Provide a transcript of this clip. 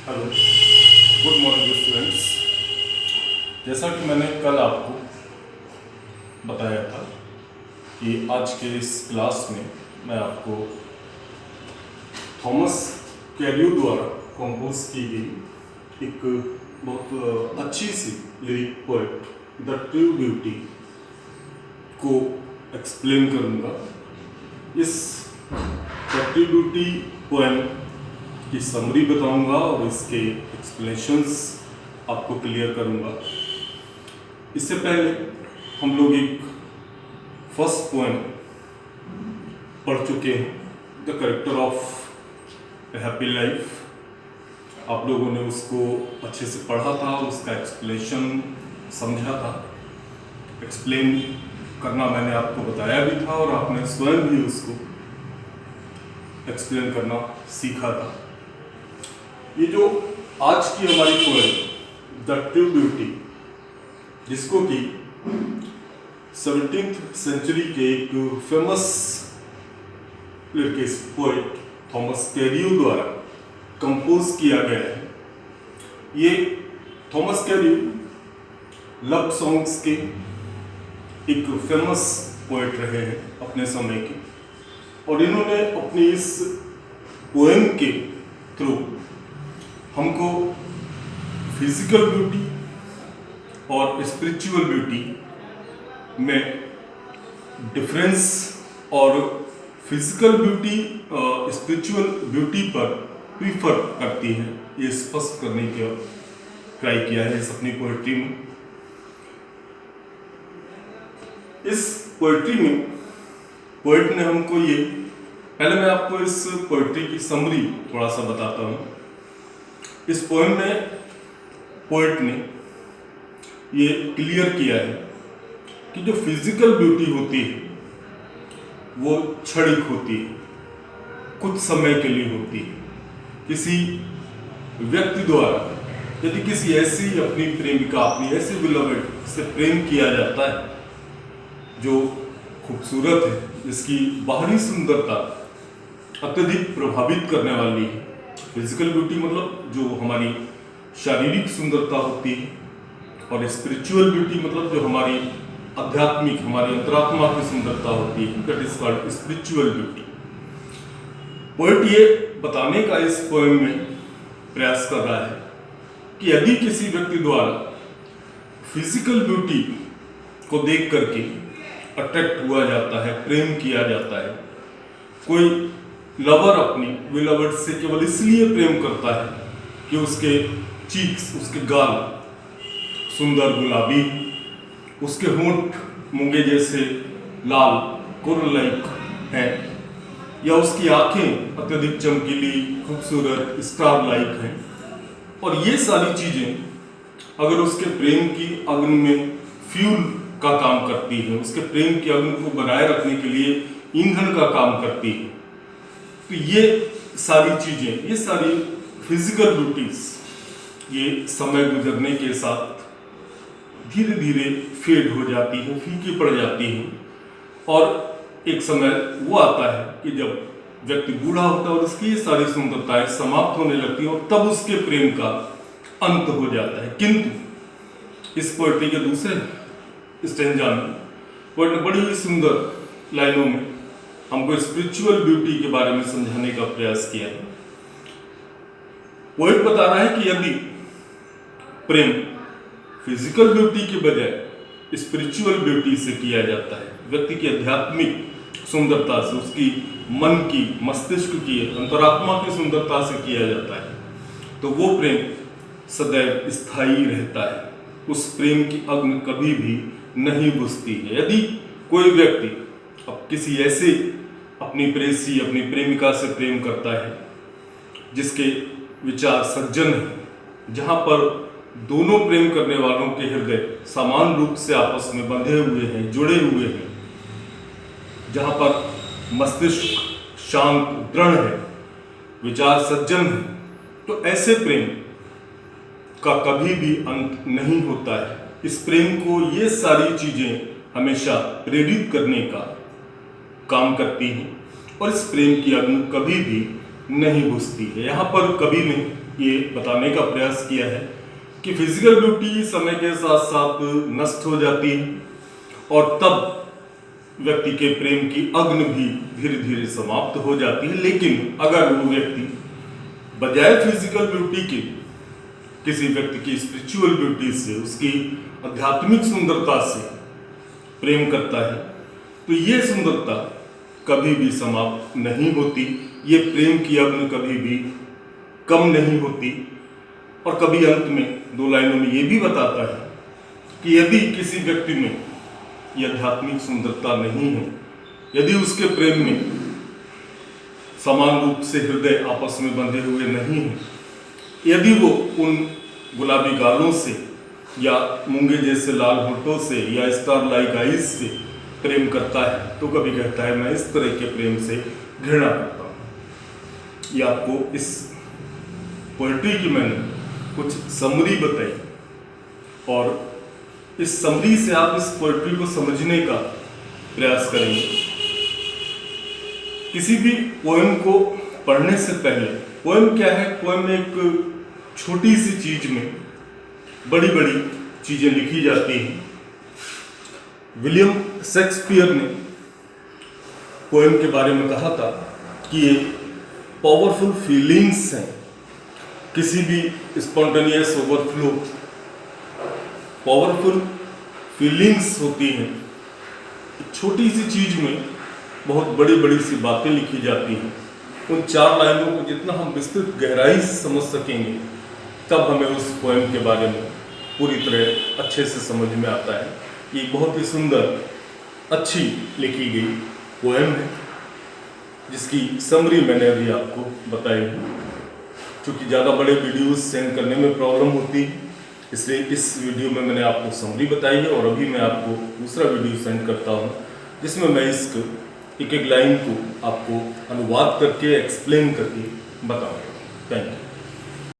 Hello, good morning students. जैसा कि मैंने कल आपको बताया था कि आज के इस क्लास में मैं आपको थॉमस कैल्यू द्वारा कंपोज की गई एक बहुत अच्छी सी lyric poet the true beauty को एक्सप्लेन करूँगा। इस द ट्रू ब्यूटी पोएम की समरी बताऊंगा और इसके एक्सप्लेनेशंस आपको क्लियर करूंगा। इससे पहले हम लोग एक फर्स्ट पोएम पढ़ चुके हैं, the character of A happy life. आप लोगों ने उसको अच्छे से पढ़ा था, उसका एक्सप्लेनेशन समझा था। एक्सप्लेन करना मैंने आपको बताया भी था और आपने स्वयं भी उसको एक्सप्लेन करना सीखा था। ये जो आज की हमारी पोएम द ट्रू ब्यूटी, जिसको कि 17th सेंचुरी के एक फेमस लिरिकिस्ट पोएट थॉमस कैल्यू द्वारा कंपोज किया गया है। ये थॉमस कैल्यू लव सॉन्ग्स के एक फेमस पोएट रहे हैं अपने समय के, और इन्होंने अपनी इस पोएम के थ्रू हमको फिजिकल ब्यूटी और स्पिरिचुअल ब्यूटी में डिफरेंस और फिजिकल ब्यूटी स्पिरिचुअल ब्यूटी पर प्रीफर करती है, ये स्पष्ट करने का ट्राई किया है इस अपनी पोएट्री में। इस पोएट्री में पोएट ने हमको ये, पहले मैं आपको इस पोएट्री की समरी थोड़ा सा बताता हूँ। इस पोएम में पोएट ने ये क्लियर किया है कि जो फिजिकल ब्यूटी होती है वो क्षणिक होती है, कुछ समय के लिए होती है। किसी व्यक्ति द्वारा यदि किसी ऐसी अपनी प्रेमिका, अपनी ऐसी बिलवेड से प्रेम किया जाता है जो खूबसूरत है, जिसकी बाहरी सुंदरता अत्यधिक प्रभावित करने वाली है। फिजिकल ब्यूटी मतलब जो हमारी शारीरिक सुंदरता होती है, और स्पिरिचुअल ब्यूटी मतलब जो हमारी आध्यात्मिक, हमारी अंतरात्मा की सुंदरता होती है, that is called spiritual beauty. Poet ये बताने का इस पोएम में प्रयास कर रहा है कि यदि किसी व्यक्ति द्वारा फिजिकल ब्यूटी को देख करके अट्रैक्ट हुआ जाता है, प्रेम किया जाता है, कोई लवर अपनी बिलवेड से केवल इसलिए प्रेम करता है कि उसके चीक्स, उसके गाल सुंदर गुलाबी, उसके होंठ मूंगे जैसे लाल कोरल लाइक हैं, या उसकी आंखें अत्यधिक चमकीली, खूबसूरत, स्टार लाइक हैं, और ये सारी चीजें अगर उसके प्रेम की अग्नि में फ्यूल का काम करती है, उसके प्रेम की अग्नि को बनाए रखने के लिए ईंधन का काम करती है, तो ये सारी चीजें, ये सारी फिजिकल ब्यूटीज ये समय गुजरने के साथ धीरे धीरे फेड हो जाती है, फीकी पड़ जाती है, और एक समय वो आता है कि जब व्यक्ति बूढ़ा होता है और उसकी ये सारी सुंदरताएं समाप्त होने लगती है, और तब उसके प्रेम का अंत हो जाता है। किंतु इस पोएट्री के दूसरे स्टेंजा में पोएट ने बड़ी ही सुंदर लाइनों में हमको स्पिरिचुअल ब्यूटी के बारे में समझाने का प्रयास किया है। पोएट बता रहा है कि यदि प्रेम फिजिकल ब्यूटी के बजाय स्पिरिचुअल ब्यूटी से किया जाता है, व्यक्ति की आध्यात्मिक सुंदरता से, उसकी मन की, मस्तिष्क की, अंतरात्मा की सुंदरता से किया जाता है, तो वो प्रेम सदैव स्थायी रहता है। उस प्रेम की अग्नि कभी भी नहीं बुझती है। यदि कोई व्यक्ति अब किसी ऐसे अपनी प्रेसी, अपनी प्रेमिका से प्रेम करता है जिसके विचार सज्जन हैं, जहाँ पर दोनों प्रेम करने वालों के हृदय समान रूप से आपस में बंधे हुए हैं, जुड़े हुए हैं, जहाँ पर मस्तिष्क शांत, दृढ़ है, विचार सज्जन है, तो ऐसे प्रेम का कभी भी अंत नहीं होता है। इस प्रेम को ये सारी चीजें हमेशा प्रेरित करने का काम करती हैं, और इस प्रेम की अग्नि कभी भी नहीं बुझती है। यहाँ पर कवि ने ये बताने का प्रयास किया है कि फिजिकल ब्यूटी समय के साथ साथ नष्ट हो जाती है और तब व्यक्ति के प्रेम की अग्नि भी धीरे धीरे समाप्त हो जाती है। लेकिन अगर वो व्यक्ति बजाय फिजिकल ब्यूटी के किसी व्यक्ति की स्पिरिचुअल ब्यूटी से, उसकी आध्यात्मिक सुंदरता से प्रेम करता है तो ये सुंदरता कभी भी समाप्त नहीं होती, ये प्रेम की अग्नि कभी भी कम नहीं होती। और कभी अंत में 2 लाइनों में ये भी बताता है कि यदि किसी व्यक्ति में ये आध्यात्मिक सुंदरता नहीं है, यदि उसके प्रेम में समान रूप से हृदय आपस में बंधे हुए नहीं हैं, यदि वो उन गुलाबी गालों से या मूंगे जैसे लाल होठों से या स्टार लाइक आइज से प्रेम करता है तो कभी कहता है मैं इस तरह के प्रेम से घृणा करता हूँ। ये आपको इस पोएट्री की मैंने कुछ समरी बताई और इस समरी से आप इस पोएट्री को समझने का प्रयास करेंगे। किसी भी पोएम को पढ़ने से पहले, पोएम क्या है, पोएम एक छोटी सी चीज में बड़ी बड़ी चीजें लिखी जाती हैं। विलियम शेक्सपियर ने पोएम के बारे में कहा था कि ये पावरफुल फीलिंग्स हैं, किसी भी स्पॉन्टेनियस ओवरफ्लो पावरफुल फीलिंग्स होती हैं। छोटी सी चीज में बहुत बड़ी बड़ी सी बातें लिखी जाती हैं। उन 4 लाइनों को जितना हम विस्तृत गहराई से समझ सकेंगे तब हमें उस पोएम के बारे में पूरी तरह अच्छे से समझ में आता है। ये बहुत ही सुंदर, अच्छी लिखी गई पोएम है जिसकी समरी मैंने अभी आपको बताई है। क्योंकि ज़्यादा बड़े वीडियोस सेंड करने में प्रॉब्लम होती है, इसलिए इस वीडियो में मैंने आपको समरी बताई है और अभी मैं आपको दूसरा वीडियो सेंड करता हूँ जिसमें मैं इसको एक एक लाइन को आपको अनुवाद करके, एक्सप्लेन करके बताऊँगा। Thank you.